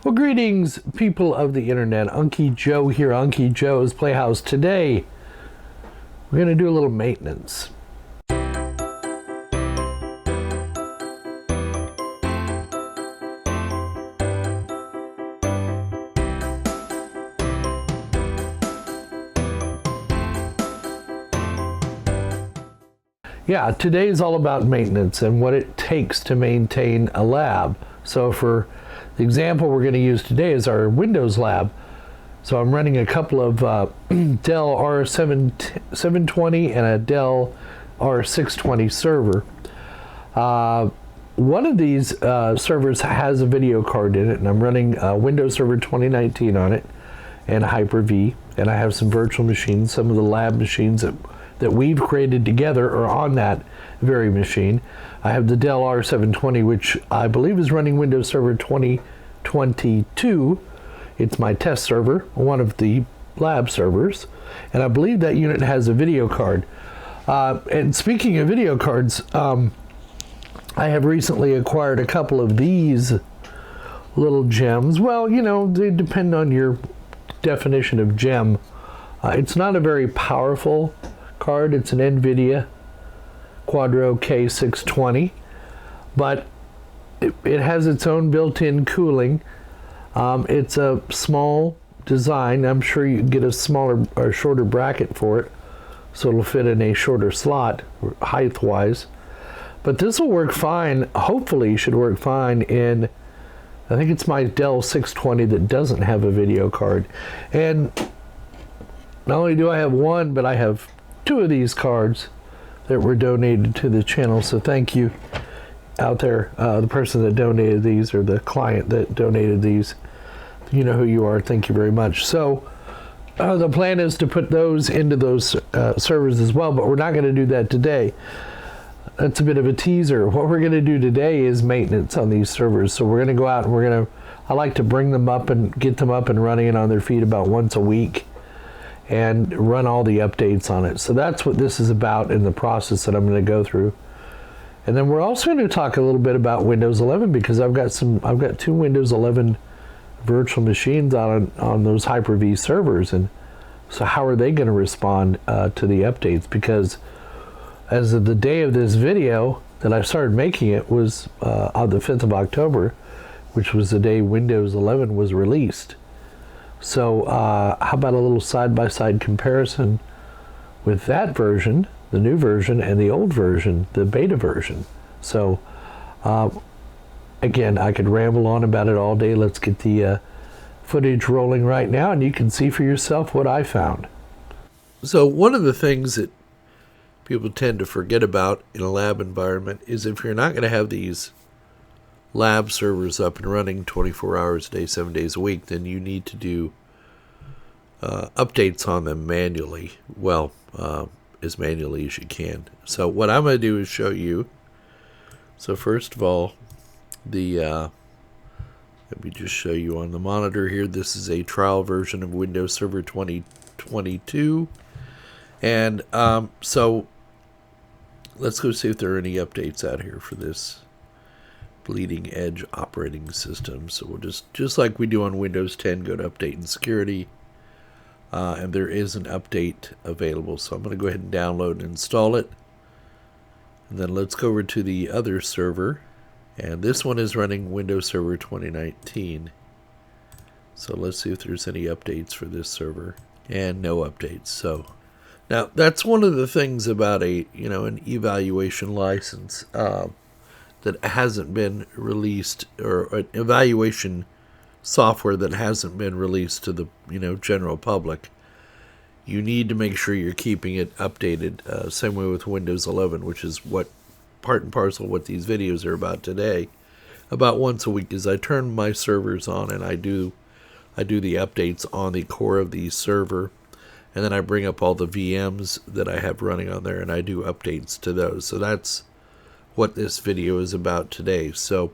Well, greetings, people of the internet. Unky Joe here, Unky Joe's Playhouse. Today, we're going to do a little maintenance. Yeah, today is all about maintenance and what it takes to maintain a lab. So for the example we're going to use today is our Windows lab. So I'm running a couple of Dell R720 and a Dell R620 server. One of these servers has a video card in it, and I'm running Windows Server 2019 on it and Hyper-V, and I have some virtual machines. Some of the lab machines that we've created together are on that very machine. I have the Dell R720, which I believe is running Windows Server 2022. It's my test server, one of the lab servers, and I believe that unit has a video card. And speaking of video cards, I have recently acquired a couple of these little gems. Well, you know, they depend on your definition of gem. It's not a very powerful card. It's an NVIDIA Quadro K620, but it has its own built-in cooling. It's a small design. I'm sure you can get a smaller or shorter bracket for it, so it'll fit in a shorter slot height-wise. But this will work fine. Hopefully, should work fine in, I think it's my Dell 620 that doesn't have a video card. And not only do I have one, but I have two of these cards that were donated to the channel. So thank you out there, the person that donated these, or the client that donated these. You know who you are. Thank you very much. So the plan is to put those into those servers as well, but we're not going to do that today. That's a bit of a teaser. What we're going to do today is maintenance on these servers. So we're going to go out and I like to bring them up and get them up and running and on their feet about once a week and run all the updates on it. So that's what this is about in the process that I'm going to go through. And then we're also going to talk a little bit about Windows 11, because I've got two Windows 11 virtual machines on those Hyper-V servers, and so how are they going to respond to the updates? Because as of the day of this video that I started making it was on the 5th of October, which was the day Windows 11 was released. So how about a little side-by-side comparison with that version, the new version, and the old version, the beta version. So again, I could ramble on about it all day. Let's get the footage rolling right now, and you can see for yourself what I found. So one of the things that people tend to forget about in a lab environment is if you're not going to have these lab servers up and running 24 hours a day, 7 days a week, then you need to do updates on them manually. Well, as manually as you can. So what I'm going to do is show you. So first of all, let me just show you on the monitor here. This is a trial version of Windows Server 2022. And so let's go see if there are any updates out here for this bleeding edge operating system. So we'll just like we do on Windows 10, go to Update and Security. And there is an update available. So I'm going to go ahead and download and install it. And then let's go over to the other server. And this one is running Windows Server 2019. So let's see if there's any updates for this server. And no updates. So now that's one of the things about an evaluation license that hasn't been released, or an evaluation software that hasn't been released to the general public. You need to make sure you're keeping it updated. Same way with Windows 11, which is what part and parcel what these videos are about today. About once a week is I turn my servers on and I do the updates on the core of the server, and then I bring up all the VMs that I have running on there and I do updates to those. So that's what this video is about today. So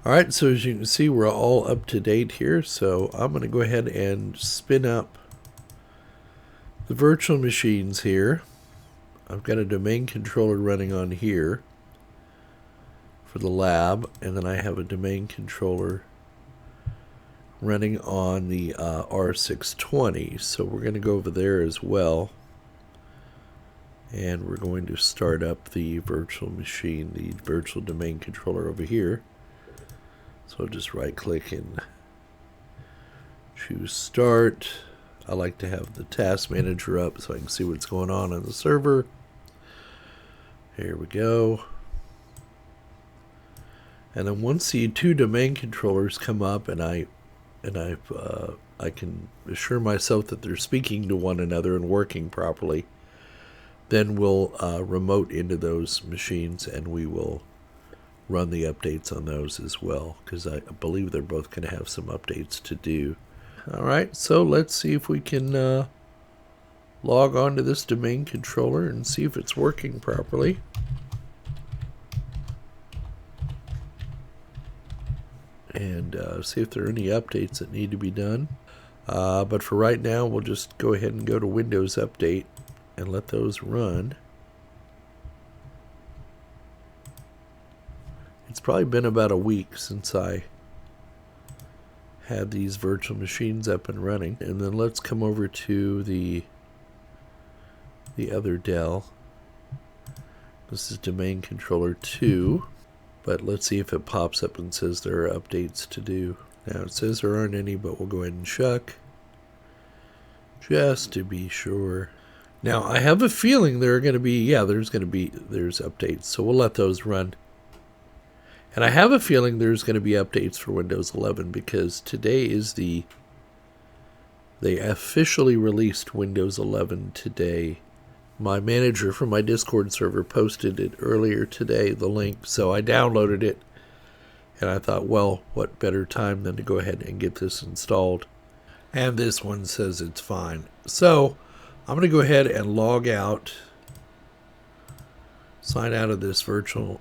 alright, so as you can see, we're all up to date here. So I'm going to go ahead and spin up the virtual machines here. I've got a domain controller running on here for the lab, and then I have a domain controller running on the R620. So we're going to go over there as well. And we're going to start up the virtual machine, the virtual domain controller over here. So I'll just right click and choose start. I like to have the task manager up so I can see what's going on the server. Here we go. And then once the two domain controllers come up and I can assure myself that they're speaking to one another and working properly, then we'll remote into those machines and we will run the updates on those as well, because I believe they're both going to have some updates to do. Alright, so let's see if we can log on to this domain controller and see if it's working properly. And see if there are any updates that need to be done. But for right now, we'll just go ahead and go to Windows Update and let those run. It's probably been about a week since I had these virtual machines up and running. And then let's come over to the other Dell. This is Domain Controller 2. But let's see if it pops up and says there are updates to do. Now it says there aren't any, but we'll go ahead and check just to be sure. Now I have a feeling there are going to be, there's updates. So we'll let those run. And I have a feeling there's going to be updates for Windows 11 because today is they officially released Windows 11 today. My manager from my Discord server posted it earlier today, the link, so I downloaded it, and I thought, well, what better time than to go ahead and get this installed. And this one says it's fine. So I'm going to go ahead and log out, sign out of this virtual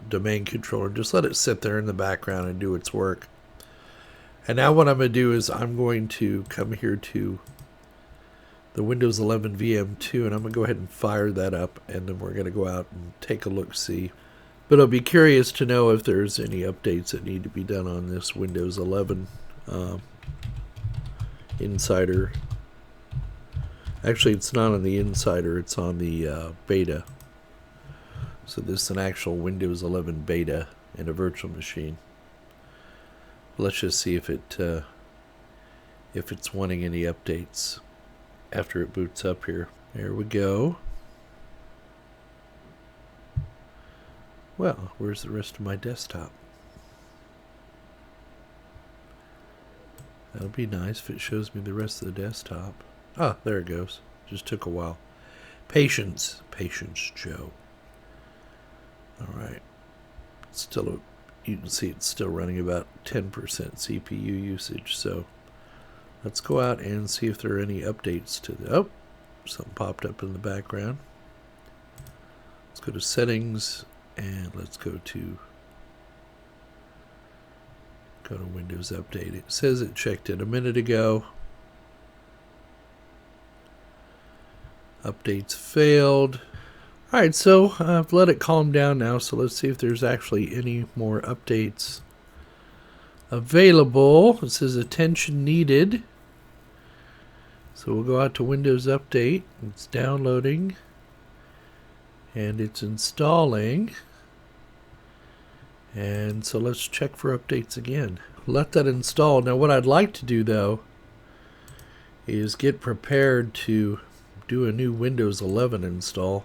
domain controller, just let it sit there in the background and do its work. And now what I'm going to do is I'm going to come here to the Windows 11 VM2, and I'm going to go ahead and fire that up, and then we're going to go out and take a look-see. But I'll be curious to know if there's any updates that need to be done on this Windows 11 Insider. Actually, it's not on the Insider, it's on the beta. So this is an actual Windows 11 beta in a virtual machine. Let's just see if it's wanting any updates after it boots up here. There we go. Well, where's the rest of my desktop? That'll be nice if it shows me the rest of the desktop. Ah, there it goes. Just took a while. Patience, Joe. Alright. Still, you can see it's still running about 10% CPU usage, so let's go out and see if there are any updates to the... Oh, something popped up in the background. Let's go to Settings, and let's go to Windows Update. It says it checked in a minute ago. Updates failed. Alright, so I've let it calm down now, so let's see if there's actually any more updates available. It says attention needed. So we'll go out to Windows Update. It's downloading. And it's installing. And so let's check for updates again. Let that install. Now what I'd like to do though is get prepared to do a new Windows 11 install.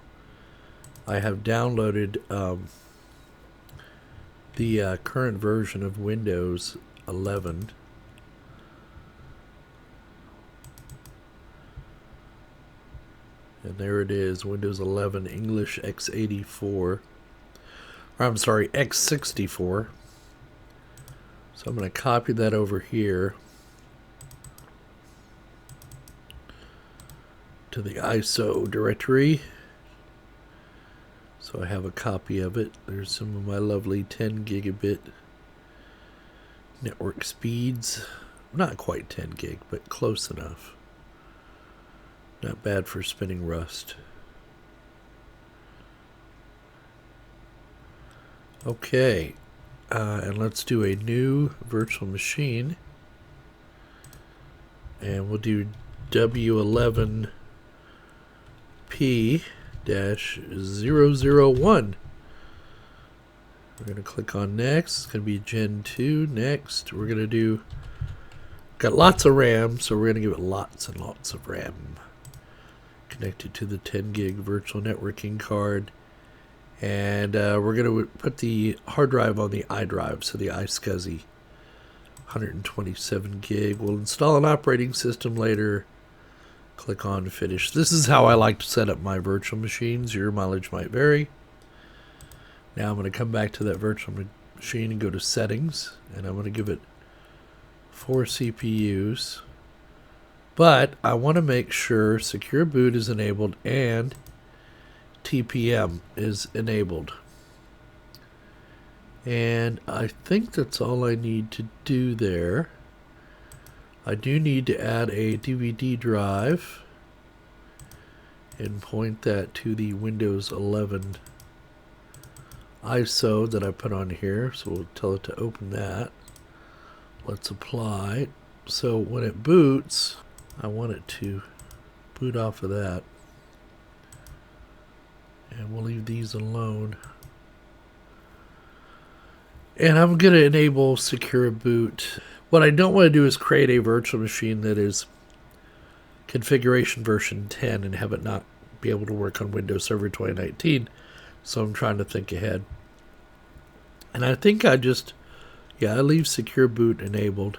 I have downloaded the current version of Windows 11. And there it is, Windows 11 English x84. Or I'm sorry, x64. So I'm going to copy that over here to the ISO directory. So I have a copy of it. There's some of my lovely 10 gigabit network speeds. Not quite 10 gig, but close enough. Not bad for spinning Rust. Okay, and let's do a new virtual machine. and we'll do W11P-001. We're going to click on next. It's going to be Gen 2. Next, we're going to do, got lots of RAM, so we're going to give it lots and lots of RAM. Connected to the 10 gig virtual networking card. And we're going to put the hard drive on the iDrive, so the iSCSI 127 gig. We'll install an operating system later. Click on Finish. This is how I like to set up my virtual machines. Your mileage might vary. Now I'm going to come back to that virtual machine and go to Settings, and I'm going to give it 4 CPUs. But I want to make sure Secure Boot is enabled and TPM is enabled. And I think that's all I need to do there. I do need to add a DVD drive and point that to the Windows 11 ISO that I put on here. So we'll tell it to open that. Let's apply. So when it boots, I want it to boot off of that. And we'll leave these alone. And I'm going to enable Secure Boot. What I don't want to do is create a virtual machine that is configuration version 10 and have it not be able to work on Windows Server 2019. So I'm trying to think ahead. And I think I leave Secure Boot enabled.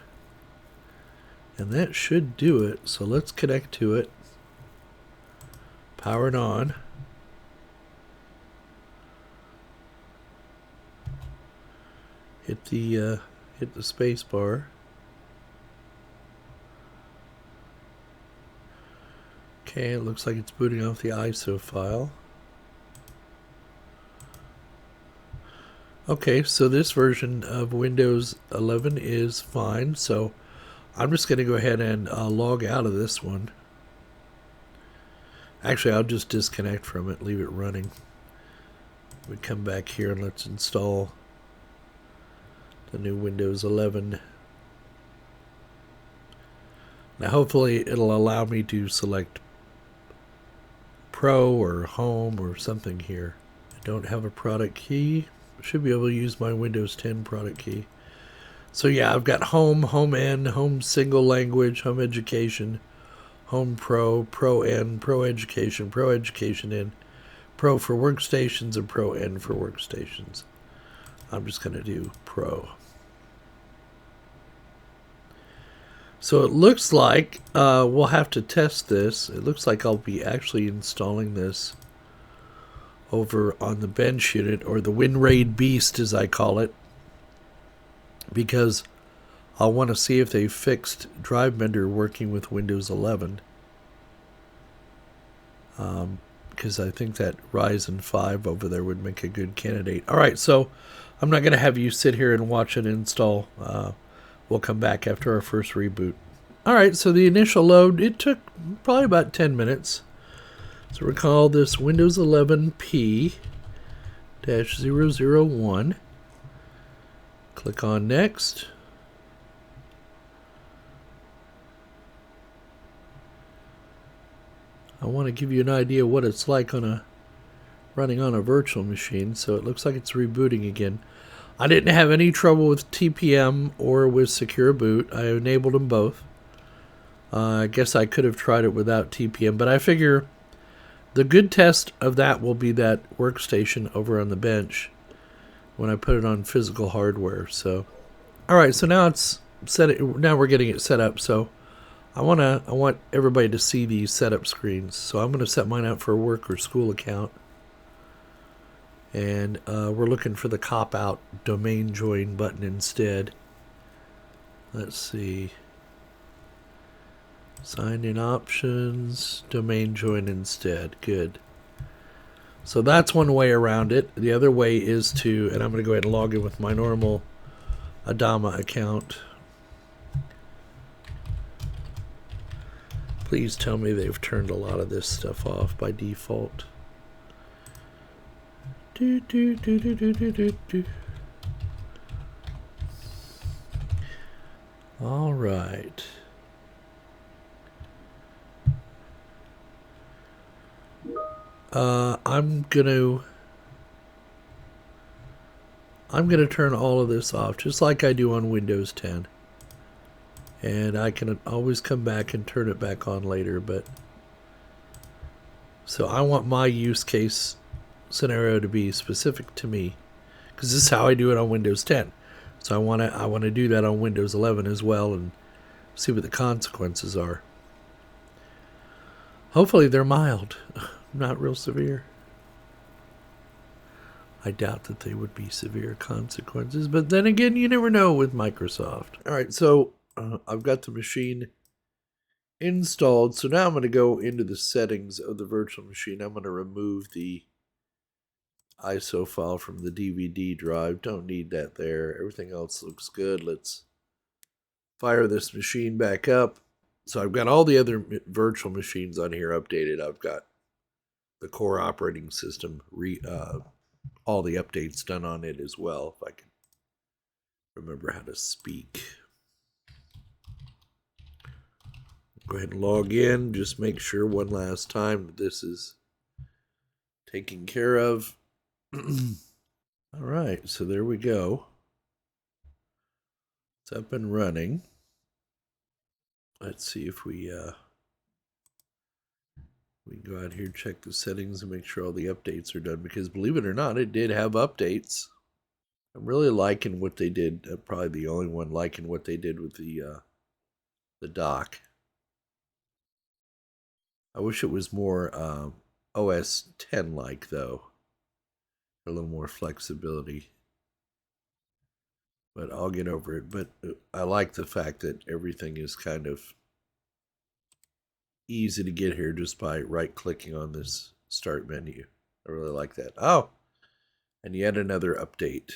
And that should do it. So let's connect to it. Power it on. Hit the space bar. Okay, it looks like it's booting off the ISO file. Okay, so this version of Windows 11 is fine. So I'm just going to go ahead and log out of this one. Actually, I'll just disconnect from it, leave it running. We come back here and let's install the new Windows 11. Now hopefully it'll allow me to select Pro or Home or something here. I don't have a product key. Should be able to use my Windows 10 product key. So yeah, I've got Home, Home N, Home Single Language, Home Education, Home Pro, Pro N, Pro Education N, Pro for workstations, and Pro N for workstations. I'm just going to do Pro. So it looks like we'll have to test this. It looks like I'll be actually installing this over on the bench unit, or the WinRAID Beast as I call it, because I'll want to see if they fixed Drive Mender working with Windows 11. Because I think that Ryzen 5 over there would make a good candidate. All right, so I'm not going to have you sit here and watch it install. We'll come back after our first reboot. All right, so the initial load, it took probably about 10 minutes. So recall this Windows 11 P-001. Click on Next. I want to give you an idea what it's like running on a virtual machine. So it looks like it's rebooting again. I didn't have any trouble with TPM or with Secure Boot. I enabled them both. I guess I could have tried it without TPM, but I figure the good test of that will be that workstation over on the bench when I put it on physical hardware. So, all right, so now it's set. Now we're getting it set up. So I want everybody to see these setup screens. So I'm going to set mine up for a work or school account. And we're looking for the cop-out domain join button instead. Let's see. Sign in options, domain join instead. Good. So that's one way around it. The other way is to, and I'm going to go ahead and log in with my normal Adama account. Please tell me they've turned a lot of this stuff off by default. All right. I'm gonna turn all of this off, just like I do on Windows 10. And I can always come back and turn it back on later, but so I want my use case scenario to be specific to me, because this is how I do it on Windows 10. So I want to do that on Windows 11 as well and see what the consequences are. Hopefully they're mild, not real severe. I doubt that they would be severe consequences, but then again, you never know with Microsoft. All right, so I've got the machine installed. So now I'm going to go into the settings of the virtual machine. I'm going to remove the ISO file from the DVD drive. Don't need that there. Everything else looks good. Let's fire this machine back up. So I've got all the other virtual machines on here updated. I've got the core operating system, all the updates done on it as well, if I can remember how to speak. Go ahead and log in. Just make sure one last time that this is taken care of. All right, so there we go. It's up and running. Let's see if we can go out here, check the settings, and make sure all the updates are done, because believe it or not, it did have updates. I'm really liking what they did. Probably the only one liking what they did with the dock. I wish it was more OS 10 like, though. A little more flexibility. But I'll get over it. But I like the fact that everything is kind of easy to get here just by right-clicking on this start menu. I really like that. Oh, and yet another update.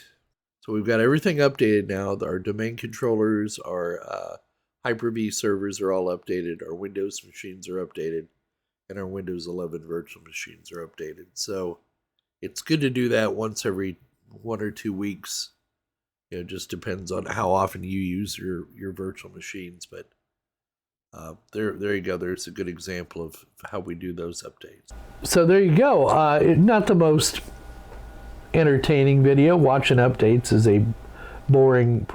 So we've got everything updated now. Our domain controllers, our Hyper-V servers are all updated. Our Windows machines are updated. And our Windows 11 virtual machines are updated. So it's good to do that once every 1 or 2 weeks. It just depends on how often you use your virtual machines. But there you go. There's a good example of how we do those updates. So there you go. Not the most entertaining video. Watching updates is boring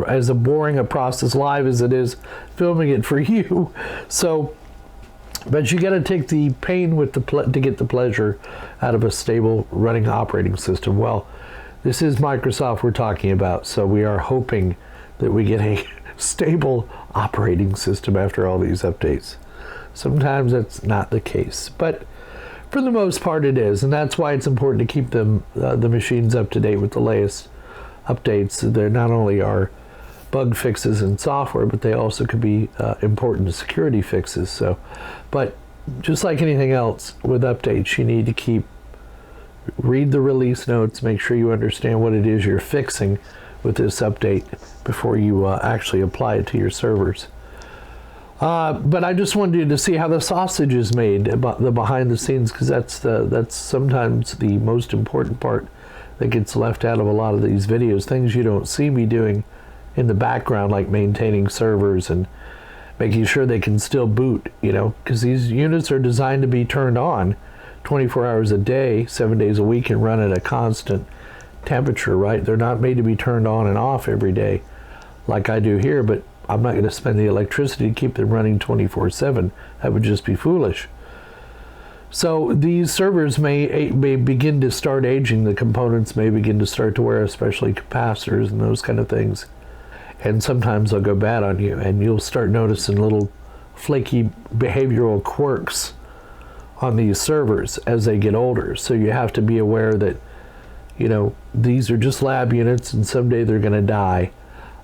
a process live as it is filming it for you. So. But you got to take the pain with to get the pleasure out of a stable running operating system. Well, this is Microsoft we're talking about, so we are hoping that we get a stable operating system after all these updates. Sometimes that's not the case, but for the most part it is, and that's why it's important to keep the machines up to date with the latest updates. They're not only are bug fixes in software, but they also could be important security fixes. So, but just like anything else with updates, you need to read the release notes, make sure you understand what it is you're fixing with this update before you actually apply it to your servers. But I just wanted you to see how the sausage is made, about the behind the scenes, because that's sometimes the most important part that gets left out of a lot of these videos, things you don't see me doing in the background, like maintaining servers and making sure they can still boot, because these units are designed to be turned on 24 hours a day, 7 days a week, and run at a constant temperature, right? They're not made to be turned on and off every day like I do here, but I'm not going to spend the electricity to keep them running 24/7. That would just be foolish. So these servers may begin to start aging. The components may begin to start to wear, especially capacitors and those kind of things. And sometimes they'll go bad on you, and you'll start noticing little flaky behavioral quirks on these servers as they get older. So you have to be aware that, these are just lab units, and someday they're going to die.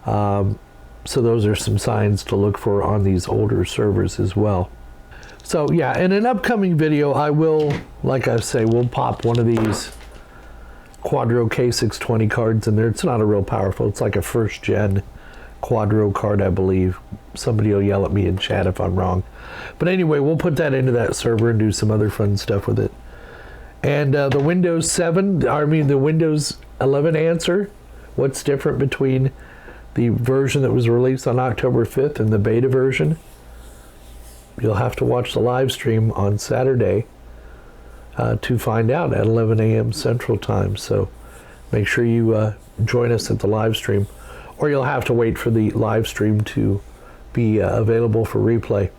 So those are some signs to look for on these older servers as well. So yeah, in an upcoming video, I will, like I say, we'll pop one of these Quadro K620 cards in there. It's not a real powerful, it's like a first gen Quadro card, I believe. Somebody will yell at me in chat if I'm wrong. But anyway, we'll put that into that server and do some other fun stuff with it. And the Windows 11 answer, what's different between the version that was released on October 5th and the beta version? You'll have to watch the live stream on Saturday. to find out at 11 a.m. Central Time. So make sure you join us at the live stream, or you'll have to wait for the live stream to be available for replay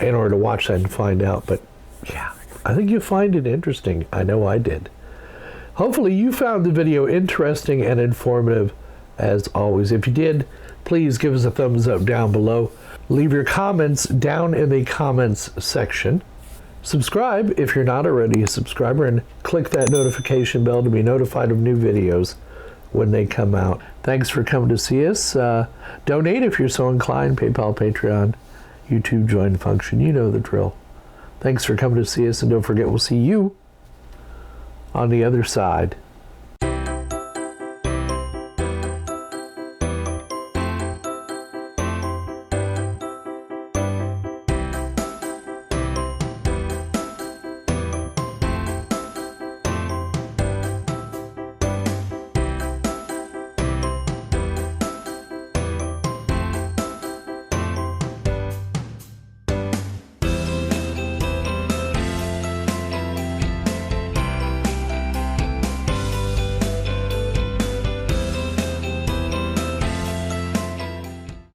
in order to watch that and find out. But yeah, I think you'll find it interesting. I know I did. Hopefully you found the video interesting and informative as always. If you did, please give us a thumbs up down below. Leave your comments down in the comments section. Subscribe if you're not already a subscriber, and click that notification bell to be notified of new videos when they come out. Thanks for coming to see us. Donate if you're so inclined. PayPal, Patreon, YouTube join function. You know the drill. Thanks for coming to see us, and don't forget, we'll see you on the other side.